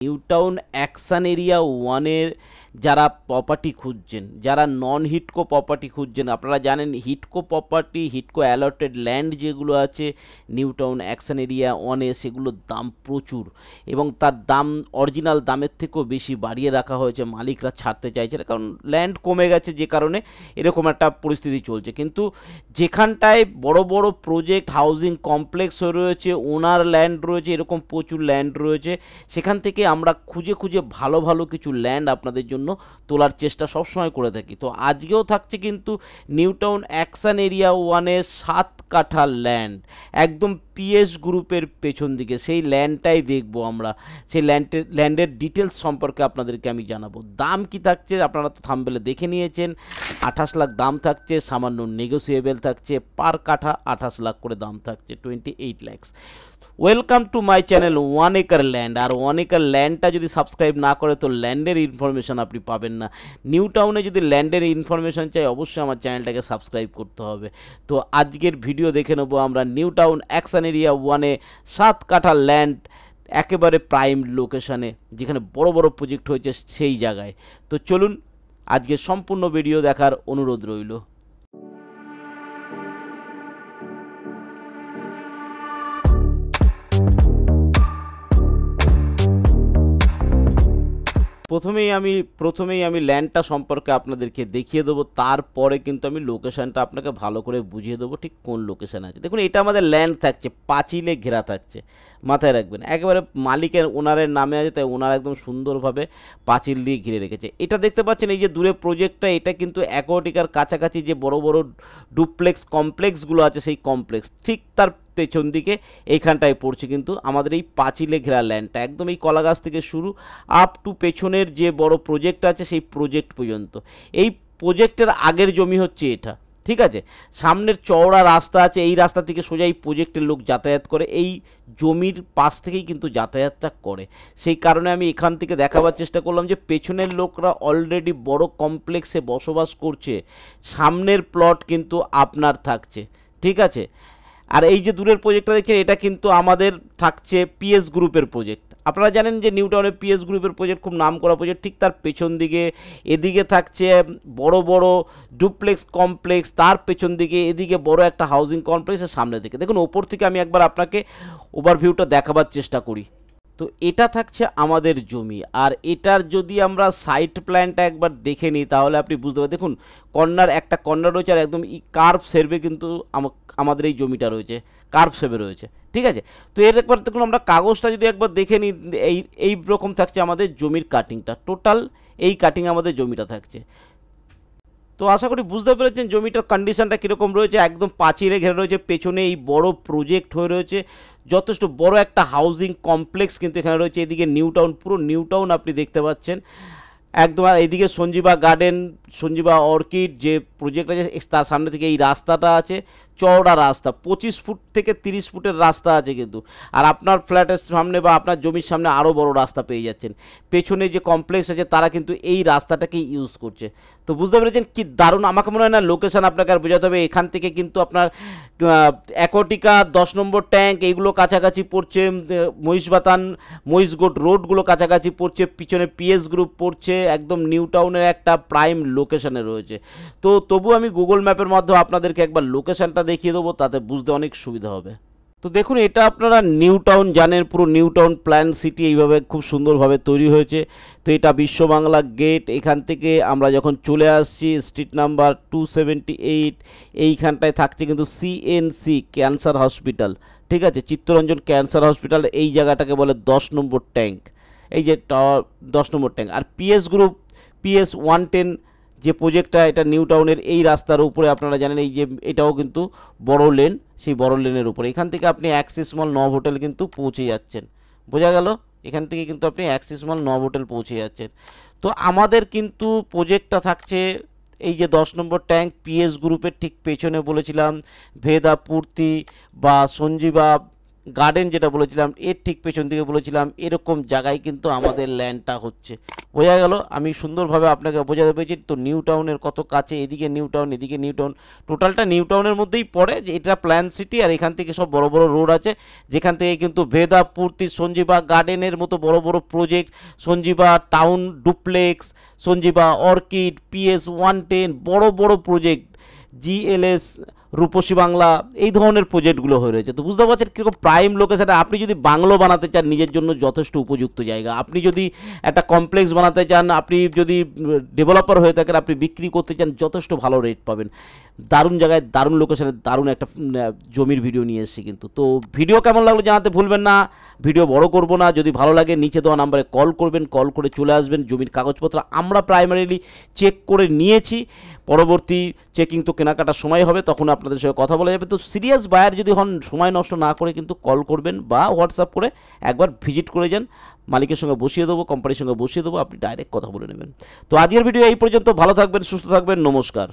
New Town action area ওয়ানের যারা property খুঁজছেন, যারা নন হিটকো প্রপার্টি খুঁজছেন, আপনারা জানেন হিটকো প্রপার্টি, হিটকো অ্যালটেড ল্যান্ড যেগুলো আছে নিউটাউন অ্যাকশন এরিয়া ওয়ানে, সেগুলোর দাম প্রচুর এবং তার দাম অরিজিনাল দামের থেকেও বেশি বাড়িয়ে রাখা হয়েছে। মালিকরা ছাড়তে চাইছে না, কারণ ল্যান্ড কমে গেছে, যে কারণে এরকম একটা পরিস্থিতি চলছে। কিন্তু যেখানটায় বড় বড় প্রজেক্ট হাউজিং কমপ্লেক্স রয়েছে, ওনার ল্যান্ড রয়েছে, এরকম প্রচুর ল্যান্ড রয়েছে, সেখান থেকে আমরা খুঁজে খুঁজে ভালো ভালো কিছু ল্যান্ড আপনাদের জন্য তোলার চেষ্টা সবসময় করে থাকি। তো আজকেও থাকছে কিন্তু নিউটাউন অ্যাকশন এরিয়া ওয়ানে 7 কাঠা ল্যান্ড, একদম পিএস গ্রুপের পেছন দিকে। সেই ল্যান্ডটাই দেখবো আমরা, সেই ল্যান্ডের ডিটেলস সম্পর্কে আপনাদেরকে আমি জানাবো। দাম কি থাকছে আপনারা তো থাম্বনেলে দেখে নিয়েছেন, 28 লাখ দাম থাকছে, সামান্য নেগোসিয়েবল থাকছে, পার কাঠা 28 লাখ করে দাম থাকছে, 28 lakhs. Welcome to my channel one acre land. আর ওয়ান একর ল্যান্ডটা যদি সাবস্ক্রাইব না করে তো ল্যান্ডের ইনফরমেশন আপনি পাবেন না। নিউ টাউনে যদি ল্যান্ডের ইনফরমেশন চাই অবশ্যই আমার চ্যানেলটাকে সাবস্ক্রাইব করতে হবে। তো আজকের ভিডিও দেখে নেবো আমরা নিউটাউন অ্যাকশন এরিয়া ওয়ানে 7 কাঠা ল্যান্ড, একেবারে প্রাইম লোকেশানে, যেখানে বড় বড় প্রজেক্ট হয়েছে সেই জায়গায়। তো চলুন আজকে সম্পূর্ণ ভিডিও দেখার অনুরোধ রইল। প্রথমেই আমি ল্যান্ডটা সম্পর্কে আপনাদেরকে দেখিয়ে দেবো, তারপরে কিন্তু আমি লোকেশানটা আপনাকে ভালো করে বুঝিয়ে দেবো ঠিক কোন লোকেশানে আছে। দেখুন, এটা আমাদের ল্যান্ড থাকছে, পাঁচিলে ঘেরা থাকছে, মাথায় রাখবেন, একেবারে মালিকের ওনারের নামে আছে, তাই ওনার একদম সুন্দরভাবে পাঁচিল দিয়ে ঘিরে রেখেছে। এটা দেখতে পাচ্ছেন, এই যে দূরে প্রজেক্টটা, এটা কিন্তু অ্যাকোয়াটিকার কাছাকাছি যে বড় বড় ডুপ্লেক্স কমপ্লেক্সগুলো আছে, সেই কমপ্লেক্স ঠিক তার পেছন দিকে এইখানটায় পড়ছে কিন্তু আমাদের এই পাঁচিলে ঘেরা ল্যান্ডটা, একদম এই কলা গাছ থেকে শুরু আপ টু পেছনের যে বড় প্রজেক্ট আছে সেই প্রজেক্ট পর্যন্ত। এই প্রজেক্টের আগের জমি হচ্ছে এটা, ঠিক আছে। সামনের চওড়া রাস্তা আছে, এই রাস্তা থেকে সোজা এই প্রজেক্টের লোক যাতায়াত করে, এই জমির পাশ থেকেই কিন্তু যাতায়াতটা করে। সেই কারণে আমি এখান থেকে দেখাবার চেষ্টা করলাম যে পেছনের লোকরা অলরেডি বড় কমপ্লেক্সে বসবাস করছে, সামনের প্লট কিন্তু আপনার থাকছে, ঠিক আছে। আর এই যে দূরের প্রজেক্টটা দেখছেন, এটা কিন্তু আমাদের থাকছে পিএস গ্রুপের প্রজেক্ট। আপনারা জানেন যে নিউটাউনে পিএস গ্রুপের প্রজেক্ট খুব নাম করা প্রজেক্ট, ঠিক তার পেছন দিকে এদিকে থাকছে বড় বড় ডুপ্লেক্স কমপ্লেক্স, তার পেছন দিকে এদিকে বড় একটা হাউজিং কমপ্লেক্সের সামনের দিকে। দেখুন, ওপর থেকে আমি একবার আপনাকে ওভারভিউটা দেখাবার চেষ্টা করি। তো এটা থাকছে আমাদের জমি, আর এটার যদি আমরা সাইট প্ল্যানটা একবার দেখে নিই তাহলে আপনি বুঝতে পারবেন। দেখুন, একটা কর্নার রয়েছে, আর একদম কার্ভ শেপে কিন্তু আমাদের এই জমিটা রয়েছে, কার্ভ শেপে রয়েছে, ঠিক আছে। তো এর একবার দেখুন, আমরা কাগজটা যদি একবার দেখে নিই, এই রকম থাকছে আমাদের জমির কাটিংটা, টোটাল এই কাটিং আমাদের জমিটা থাকছে। তো আশা করি বুঝতে পেরেছেন জমিটার কন্ডিশনটা কীরকম রয়েছে। একদম পাঁচিলে ঘেরা রয়েছে, পেছনে এই বড় প্রজেক্ট হয়ে রয়েছে, যথেষ্ট বড় একটা হাউজিং কমপ্লেক্স কিন্তু এখানে রয়েছে। এদিকে নিউটাউন, পুরো নিউটাউন আপনি দেখতে পাচ্ছেন একদম। আর এইদিকে সঞ্জীবা গার্ডেন, সঞ্জীবা অর্কিড যে প্রজেক্ট আছে, তার সামনে থেকে এই রাস্তাটা আছে, চওড়া রাস্তা, 25 ফুট থেকে 30 ফুটের রাস্তা আছে কিন্তু। আর আপনার ফ্ল্যাটের সামনে বা আপনার জমির সামনে আরও বড় রাস্তা পেয়ে যাচ্ছেন। পেছনে যে কমপ্লেক্স আছে তারা কিন্তু এই রাস্তাটাকেই ইউজ করছে। তো বুঝতে পেরেছেন কি দারুণ। আমাকে মনে হয় না লোকেশান আপনাকে আর বোঝাতে হবে, এখান থেকে কিন্তু আপনার অ্যাকোয়াটিকা, 10 নম্বর ট্যাঙ্ক, এইগুলো কাছাকাছি পড়ছে, মহিষবাতান, মহিষগোট রোডগুলো কাছাকাছি পড়ছে, পিছনে পিএস গ্রুপ পড়ছে, একদম নিউ টাউনের একটা প্রাইম লোকেশানে রয়েছে। তো তবু আমি গুগল ম্যাপের মাধ্যমে আপনাদেরকে একবার লোকেশানটা দেখিয়ে দেবো, তাতে বুঝতে অনেক সুবিধা হবে। তো দেখুন, এটা আপনারা নিউ টাউন জানেন, পুরো নিউ টাউন প্ল্যান সিটি এইভাবে খুব সুন্দরভাবে তৈরি হয়েছে। তো এটা বিশ্ববাংলা গেট, এখান থেকে আমরা যখন চলে আসছি স্ট্রিট নাম্বার 278, এইখানটায় থাকছে কিন্তু সিএনসি ক্যান্সার হসপিটাল, ঠিক আছে, চিত্তরঞ্জন ক্যান্সার হসপিটাল। এই জায়গাটাকে বলে 10 নম্বর ট্যাঙ্ক, এই যে 10 নম্বর ট্যাঙ্ক। আর পিএস গ্রুপ, পিএস 110 যে প্রজেক্টটা, এটা নিউ টাউনের এই রাস্তার উপরে, আপনারা জানেন এই যে এটাও কিন্তু বড় লেন, সেই বড় লেনের উপরে। এখান থেকে আপনি অ্যাক্সিস মল, নব হোটেল কিন্তু পৌঁছে যাচ্ছেন, বোঝা গেল। এখান থেকে কিন্তু আপনি অ্যাক্সিস মল, নব হোটেল পৌঁছে যাচ্ছেন। তো আমাদের কিন্তু প্রজেক্টটা থাকছে এই যে 10 নম্বর ট্যাঙ্ক, পিএস গ্রুপের ঠিক পেছনে বলেছিলাম ভেদা পূর্তি বা সঞ্জীবা গার্ডেন যেটা বলেছিলাম, এর ঠিক পেছন দিকে বলেছিলাম, এরকম জায়গায় কিন্তু আমাদের ল্যান্ডটা হচ্ছে। বোঝা গেল, আমি সুন্দরভাবে আপনাকে বোঝাতে পেরেছি। তো নিউ টাউনের কত কাছে, এদিকে নিউ টাউন, এদিকে নিউ টাউন, টোটালটা নিউ টাউনের মধ্যেই পড়ে, যে এটা প্ল্যান সিটি। আর এখান থেকে সব বড় বড় রোড আছে, যেখান থেকে কিন্তু ভেদা, পূর্তি, সঞ্জীবা গার্ডেনের মতো বড় বড় project, Sanjiva town duplex, Sanjiva orchid, PS110, বড় বড় প্রজেক্ট, GLS, রূপসী বাংলা, এই ধরনের প্রজেক্টগুলো হয়ে রয়েছে। তো বুঝতে পারছেন কীরকম প্রাইম লোকেশানে। আপনি যদি বাংলো বানাতে চান, নিজের জন্য যথেষ্ট উপযুক্ত জায়গা। আপনি যদি একটা কমপ্লেক্স বানাতে চান, আপনি যদি ডেভেলপার হয়ে থাকেন, আপনি বিক্রি করতে চান, যথেষ্ট ভালো রেট পাবেন। দারুণ জায়গায়, দারুণ লোকেশানে, দারুণ একটা জমির ভিডিও নিয়ে এসেছি কিন্তু। তো ভিডিও কেমন লাগলো জানাতে ভুলবেন না। ভিডিও বড় করব না, যদি ভালো লাগে নিচে দেওয়া নাম্বারে কল করবেন, কল করে চলে আসবেন। জমির কাগজপত্র আমরা প্রাইমারিলি চেক করে নিয়েছি, পরবর্তী চেকিং তো কেনাকাটার সময় হবে, তখন আপনাদের সঙ্গে কথা বলা যাবে। তো সিরিয়াস বায়ার যদি হন, সময় নষ্ট না করে কিন্তু কল করবেন বা হোয়াটসঅ্যাপ করে একবার ভিজিট করে যান। মালিকের সঙ্গে বসিয়ে দেবো, কোম্পানির সঙ্গে বসিয়ে দেবো, আপনি ডাইরেক্ট কথা বলে নেবেন। তো আজকের ভিডিও এই পর্যন্ত। ভালো থাকবেন, সুস্থ থাকবেন, নমস্কার।